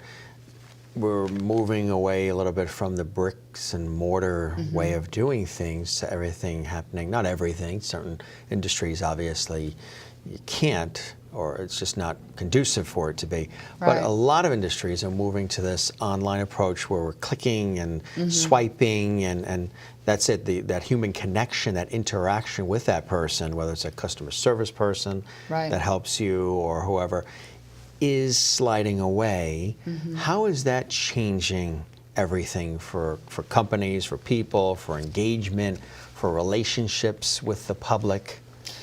we're moving away a little bit from the bricks and mortar way of doing things to everything happening? Not everything. Certain industries, obviously, you can't, or it's just not conducive for it to be. Right. But a lot of industries are moving to this online approach where we're clicking and swiping, and that's it, that human connection, that interaction with that person, whether it's a customer service person that helps you or whoever, is sliding away. How is that changing everything for companies, for people, for engagement, for relationships with the public,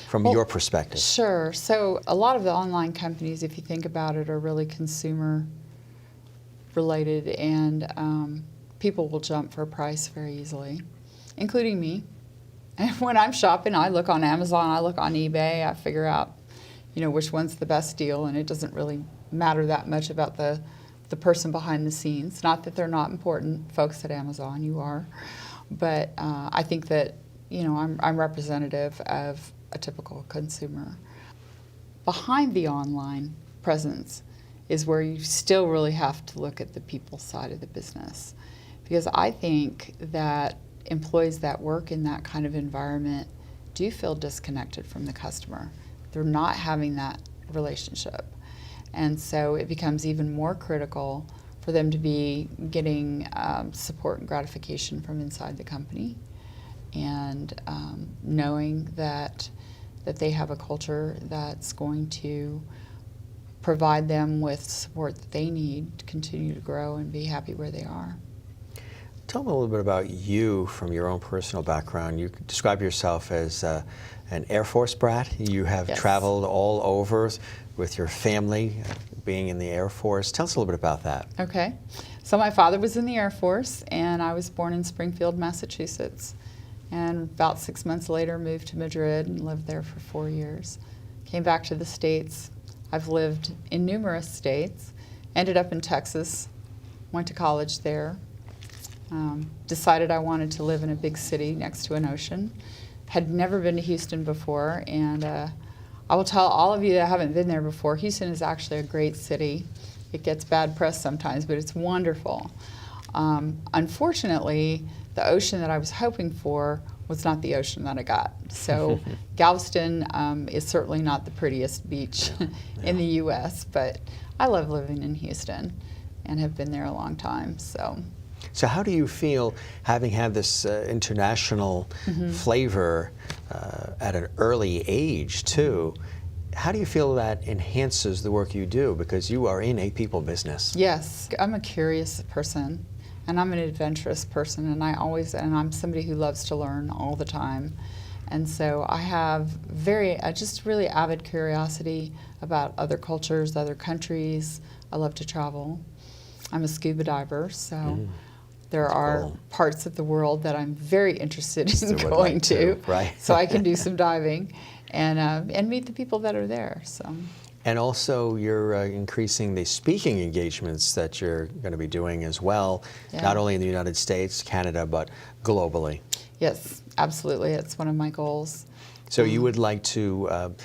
from your perspective? Sure. So a lot of the online companies, if you think about it, are really consumer related, and people will jump for a price very easily, including me. And when I'm shopping, I look on Amazon, I look on eBay, I figure out, you know, which one's the best deal, and it doesn't really matter that much about the person behind the scenes. Not that they're not important, folks at Amazon, you are, but I think that, you know, I'm representative of a typical consumer. Behind the online presence is where you still really have to look at the people side of the business, because I think that employees that work in that kind of environment do feel disconnected from the customer. They're not having that relationship. And so it becomes even more critical for them to be getting support and gratification from inside the company, and knowing that they have a culture that's going to provide them with support that they need to continue to grow and be happy where they are. Tell me a little bit about you from your own personal background. You describe yourself as an Air Force brat. You have traveled all over with your family, being in the Air Force. Tell us a little bit about that. Okay. So my father was in the Air Force, and I was born in Springfield, Massachusetts. And about 6 months later, moved to Madrid and lived there for 4 years. Came back to the States. I've lived in numerous states. Ended up in Texas. Went to college there. Decided I wanted to live in a big city next to an ocean. Had never been to Houston before, and I will tell all of you that haven't been there before, Houston is actually a great city. It gets bad press sometimes, but it's wonderful. Unfortunately, the ocean that I was hoping for was not the ocean that I got. So Galveston is certainly not the prettiest beach in the U.S., but I love living in Houston and have been there a long time. So So how do you feel, having had this international flavor at an early age too, how do you feel that enhances the work you do? Because you are in a people business. Yes, I'm a curious person, and I'm an adventurous person, and I'm somebody who loves to learn all the time. And so I have just really avid curiosity about other cultures, other countries. I love to travel. I'm a scuba diver, so there are cool. parts of the world that I'm very interested in Still would going like to, right? so I can do some diving and meet the people that are there. So. And also, you're increasing the speaking engagements that you're going to be doing as well, Yeah. not only in the United States, Canada, but globally. Yes, absolutely. It's one of my goals. So you would like to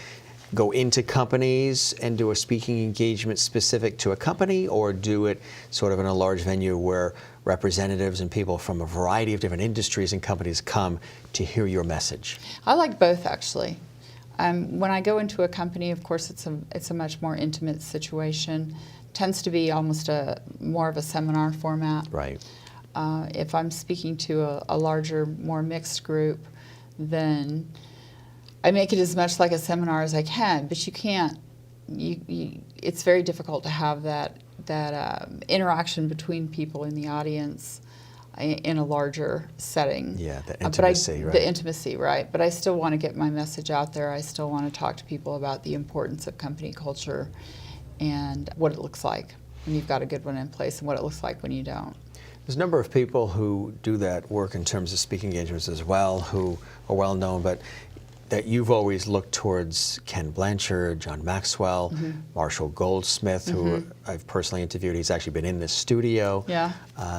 go into companies and do a speaking engagement specific to a company, or do it sort of in a large venue where representatives and people from a variety of different industries and companies come to hear your message? I like both, actually. When I go into a company, of course, it's a much more intimate situation. Tends to be almost more of a seminar format. Right. If I'm speaking to a larger, more mixed group, then I make it as much like a seminar as I can. But you can't. It's very difficult to have that interaction between people in the audience in a larger setting. Yeah, the intimacy, right? The intimacy, right. But I still want to get my message out there. I still want to talk to people about the importance of company culture and what it looks like when you've got a good one in place and what it looks like when you don't. There's a number of people who do that work in terms of speaking engagements as well, who are well known, but that you've always looked towards Ken Blanchard, John Maxwell, Marshall Goldsmith, who I've personally interviewed. He's actually been in this studio. Yeah.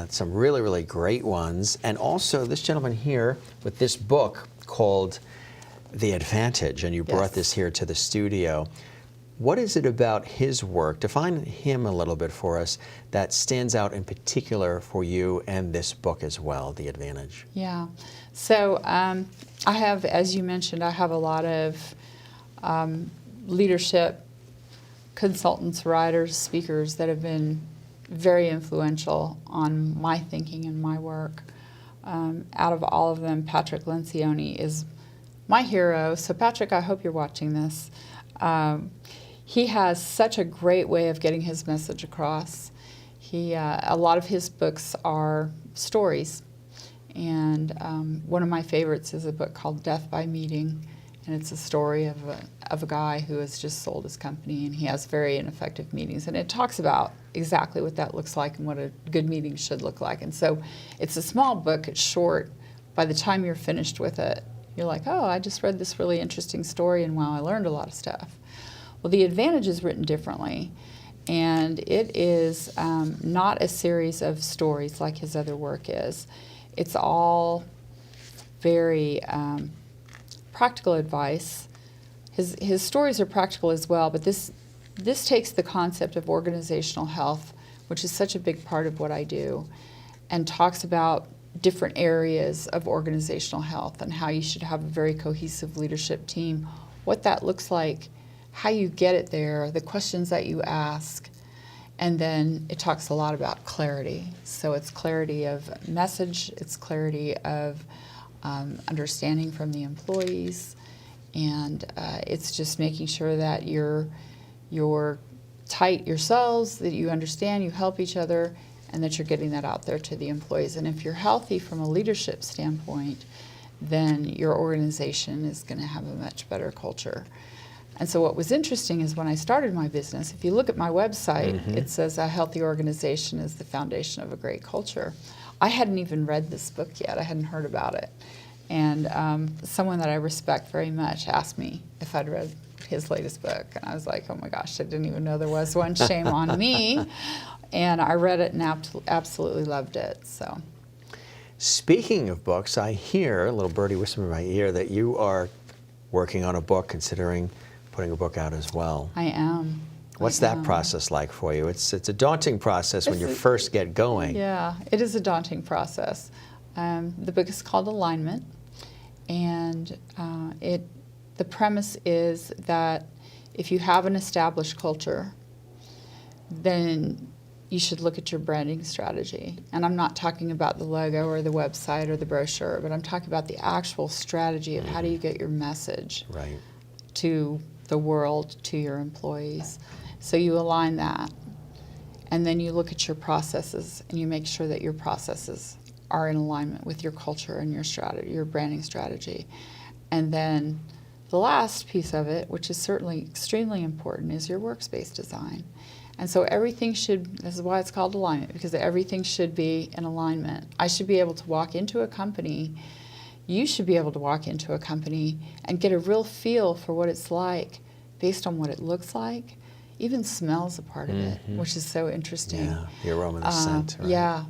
Some really, really great ones. And also this gentleman here with this book called The Advantage, and you brought Yes. this here to the studio. What is it about his work, define him a little bit for us, that stands out in particular for you and this book as well, The Advantage? Yeah. So I have, as you mentioned, I have a lot of leadership consultants, writers, speakers that have been very influential on my thinking and my work. Out of all of them, Patrick Lencioni is my hero. So Patrick, I hope you're watching this. He has such a great way of getting his message across. A lot of his books are stories. And one of my favorites is a book called Death by Meeting, and it's a story of a guy who has just sold his company, and he has very ineffective meetings. And it talks about exactly what that looks like and what a good meeting should look like. And so it's a small book, it's short. By the time you're finished with it, you're like, oh, I just read this really interesting story, and wow, I learned a lot of stuff. Well, The Advantage is written differently, and it is not a series of stories like his other work is. It's all very practical advice. His stories are practical as well, but this takes the concept of organizational health, which is such a big part of what I do, and talks about different areas of organizational health and how you should have a very cohesive leadership team, what that looks like, how you get it there, the questions that you ask. And then it talks a lot about clarity. So it's clarity of message, it's clarity of understanding from the employees, and it's just making sure that you're tight yourselves, that you understand, you help each other, and that you're getting that out there to the employees. And if you're healthy from a leadership standpoint, then your organization is going to have a much better culture. And so what was interesting is when I started my business, if you look at my website, it says a healthy organization is the foundation of a great culture. I hadn't even read this book yet. I hadn't heard about it. And someone that I respect very much asked me if I'd read his latest book. And I was like, oh my gosh, I didn't even know there was one. Shame on me. And I read it and absolutely loved it. So. Speaking of books, I hear, a little birdie whisper in my ear, that you are working on a book, considering putting a book out as well. I am. What's that process like for you? It's a daunting process when you first get going. Yeah, it is a daunting process. The book is called Alignment, and the premise is that if you have an established culture, then you should look at your branding strategy. And I'm not talking about the logo or the website or the brochure, but I'm talking about the actual strategy of how do you get your message Right. to the world, to your employees. So you align that. And then you look at your processes and you make sure that your processes are in alignment with your culture and your strategy, your branding strategy. And then the last piece of it, which is certainly extremely important, is your workspace design. And so everything should, this is why it's called alignment, because everything should be in alignment. I should be able to walk into a company, you should be able to walk into a company and get a real feel for what it's like based on what it looks like. Even smell's a part of it, which is so interesting. Yeah, the aroma and the scent. Right? Yeah.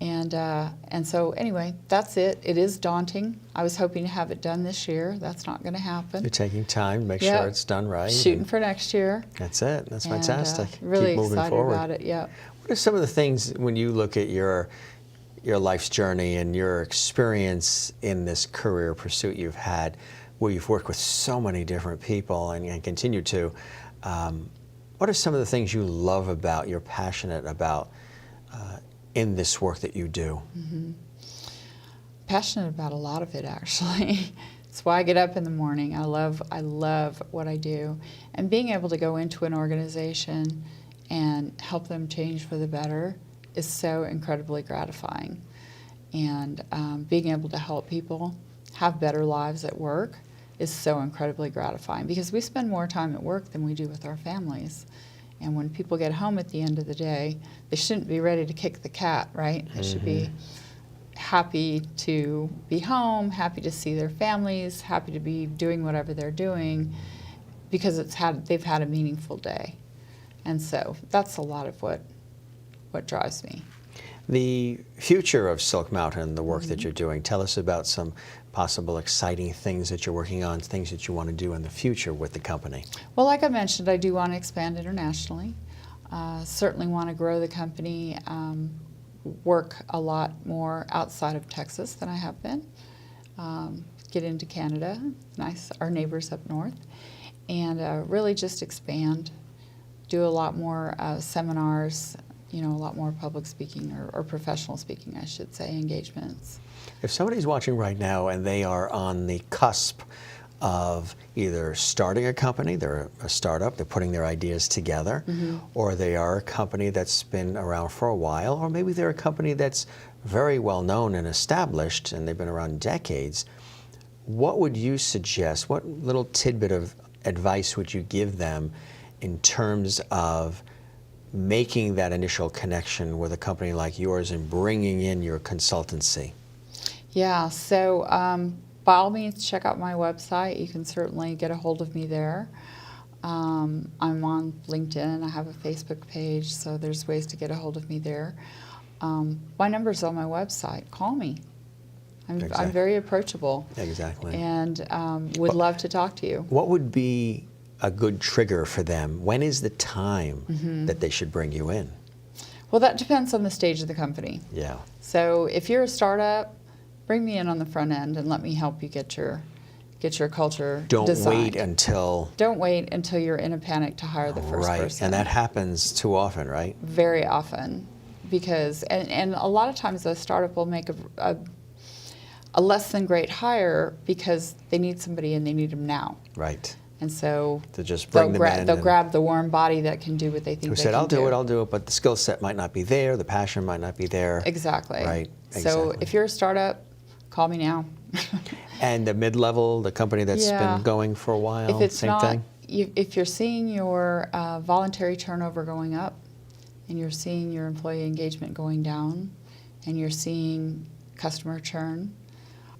And so anyway, that's it. It is daunting. I was hoping to have it done this year. That's not going to happen. You're taking time to make Yep. sure it's done right. Shooting and for next year. That's it. That's And, fantastic. really Keep moving excited forward. about it. Yeah. What are some of the things when you look at your life's journey and your experience in this career pursuit you've had, where you've worked with so many different people and continue to, what are some of the things you love about, you're passionate about in this work that you do? Passionate about a lot of it, actually. It's why I get up in the morning. I love what I do. And being able to go into an organization and help them change for the better is so incredibly gratifying. And being able to help people have better lives at work is so incredibly gratifying, because we spend more time at work than we do with our families. And when people get home at the end of the day, they shouldn't be ready to kick the cat, right? They should be happy to be home, happy to see their families, happy to be doing whatever they're doing, because they've had a meaningful day. And so that's a lot of what drives me. The future of Silk Mountain, the work that you're doing, tell us about some possible exciting things that you're working on, things that you want to do in the future with the company. Well, like I mentioned, I do want to expand internationally. Certainly want to grow the company, work a lot more outside of Texas than I have been. Get into Canada, nice, our neighbors up north, and really just expand, do a lot more seminars, a lot more public speaking or professional speaking, I should say, engagements. If somebody's watching right now and they are on the cusp of either starting a company, they're a startup, they're putting their ideas together, or they are a company that's been around for a while, or maybe they're a company that's very well known and established and they've been around decades, what would you suggest, what little tidbit of advice would you give them in terms of making that initial connection with a company like yours and bringing in your consultancy? Yeah, so by all means, check out my website. You can certainly get a hold of me there. I'm on LinkedIn. I have a Facebook page, so there's ways to get a hold of me there. My number's on my website. Call me. I'm very approachable. Exactly. And would love to talk to you. What would be a good trigger for them? When is the time that they should bring you in? Well, that depends on the stage of the company. Yeah. So if you're a startup, bring me in on the front end and let me help you get your culture Don't designed. Don't wait until you're in a panic to hire the first right. person. And that happens too often, right? Very often, because and a lot of times a startup will make a less than great hire because they need somebody and they need them now. Right. And so To just bring them in. they'll grab the warm body that can do what they think Who they said, can I'll do it, but the skill set might not be there, the passion might not be there. Exactly. Right. So Exactly. if you're a startup, call me now. And the mid-level, the company that's Yeah. been going for a while, If it's same not, thing? if you're seeing your voluntary turnover going up, and you're seeing your employee engagement going down, and you're seeing customer churn,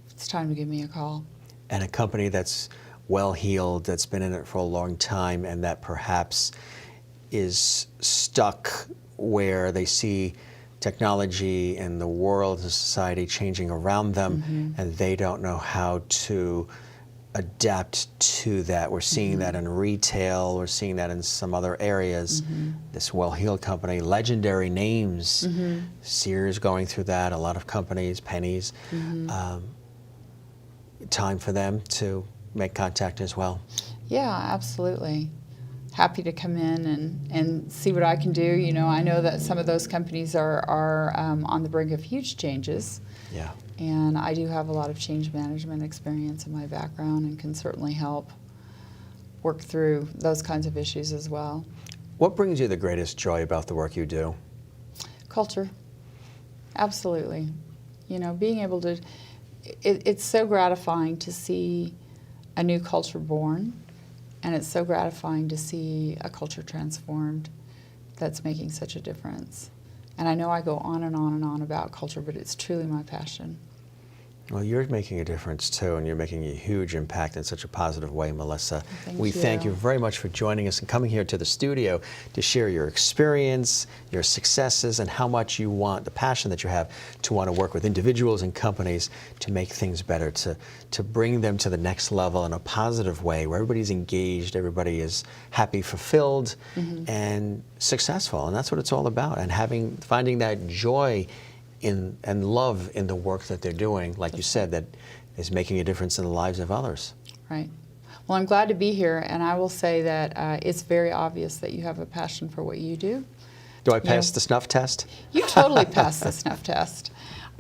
it's time to give me a call. And a company that's well-heeled, that's been in it for a long time, and that perhaps is stuck where they see technology and the world and society changing around them, and they don't know how to adapt to that. We're seeing that in retail, we're seeing that in some other areas. This well-heeled company, legendary names, Sears going through that, a lot of companies, Pennies. Time for them to make contact as well. Yeah, absolutely. happy to come in and see what I can do. You know, I know that some of those companies are on the brink of huge changes. Yeah. And I do have a lot of change management experience in my background and can certainly help work through those kinds of issues as well. What brings you the greatest joy about the work you do? Culture. Absolutely. You know, being able to, it's so gratifying to see a new culture born, and it's so gratifying to see a culture transformed that's making such a difference. And I know I go on and on and on about culture, but it's truly my passion. Well, you're making a difference too, and you're making a huge impact in such a positive way, Melissa. We thank you very much for joining us and coming here to the studio to share your experience, your successes, and how much you want, the passion that you have to want to work with individuals and companies to make things better, to bring them to the next level in a positive way where everybody's engaged, everybody is happy, fulfilled, and successful. And that's what it's all about. And finding that joy and love in the work that they're doing, like you said, that is making a difference in the lives of others. Right. Well, I'm glad to be here, and I will say that it's very obvious that you have a passion for what you do. Do I pass the snuff test? You totally passed the snuff test.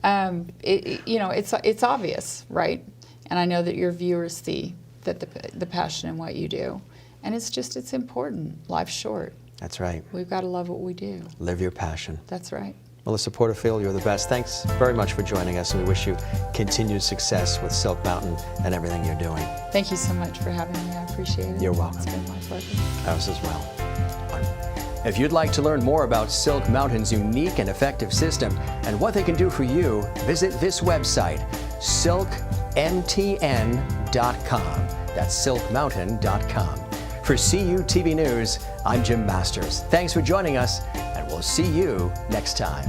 You know, it's obvious, right? And I know that your viewers see that the passion in what you do, and it's important. Life's short. That's right. We've got to love what we do. Live your passion. That's right. Melissa Porterfield, you're the best. Thanks very much for joining us, and we wish you continued success with Silk Mountain and everything you're doing. Thank you so much for having me. I appreciate it. You're welcome. It's been my pleasure. Ours as well. If you'd like to learn more about Silk Mountain's unique and effective system and what they can do for you, visit this website, silkmtn.com. That's silkmountain.com. For CUTV News, I'm Jim Masters. Thanks for joining us, and we'll see you next time.